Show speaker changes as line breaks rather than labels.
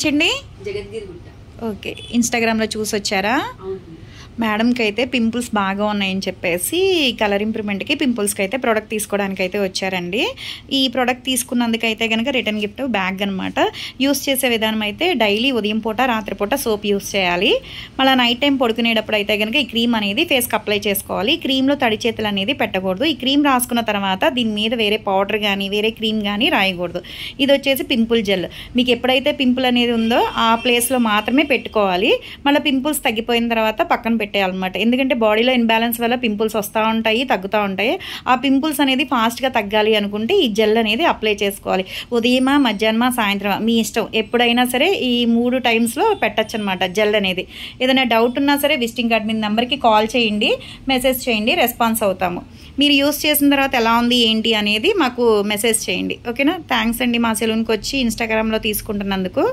చండి
Jagadgirigutta.
Okay, ఇన్స్టాగ్రామ్లో చూసి వచ్చారా? మేడంకి అయితే పింపుల్స్ బాగా ఉన్నాయని చెప్పేసి కలర్ ఇంప్రూవ్మెంట్కి పింపుల్స్కి అయితే ప్రోడక్ట్ తీసుకోవడానికి అయితే వచ్చారండి. ఈ ప్రోడక్ట్ తీసుకున్నందుకైతే కనుక రిటర్న్ గిఫ్ట్ బ్యాగ్ అనమాట. యూస్ చేసే విధానం అయితే డైలీ ఉదయం పూట రాత్రిపూట సోప్ యూస్ చేయాలి. మళ్ళీ నైట్ టైం పడుకునేటప్పుడు అయితే కనుక ఈ క్రీమ్ అనేది ఫేస్కి అప్లై చేసుకోవాలి. ఈ క్రీమ్లో తడి చేతులు అనేది పెట్టకూడదు. ఈ క్రీమ్ రాసుకున్న తర్వాత దీని మీద వేరే పౌడర్ కానీ వేరే క్రీమ్ కానీ రాయకూడదు. ఇది వచ్చేసి పింపుల్ జెల్. మీకు ఎప్పుడైతే పింపుల్ అనేది ఉందో ఆ ప్లేస్లో మాత్రమే పెట్టుకోవాలి. మళ్ళీ పింపుల్స్ తగ్గిపోయిన తర్వాత పక్కన పెట్టేయాలన్నమాట. ఎందుకంటే బాడీలో ఇన్బ్యాలెన్స్ వల్ల పింపుల్స్ వస్తూ ఉంటాయి, తగ్గుతూ ఉంటాయి. ఆ పింపుల్స్ అనేది ఫాస్ట్గా తగ్గాలి అనుకుంటే ఈ జెల్ అనేది అప్లై చేసుకోవాలి. ఉదయమా, మధ్యాహ్నమా, సాయంత్రమా మీ ఇష్టం. ఎప్పుడైనా సరే ఈ 3 టైమ్స్లో పెట్టచ్చు అనమాట జెల్ అనేది. ఏదైనా డౌట్ ఉన్నా సరే విజిటింగ్ కార్డ్ మీద నెంబర్కి కాల్ చేయండి, మెసేజ్ చేయండి, రెస్పాన్స్ అవుతాము. మీరు యూస్ చేసిన తర్వాత ఎలా ఉంది ఏంటి అనేది మాకు మెసేజ్ చేయండి. ఓకేనా? థ్యాంక్స్ అండి మా సెలూన్కి వచ్చి ఇన్స్టాగ్రామ్లో తీసుకుంటున్నందుకు.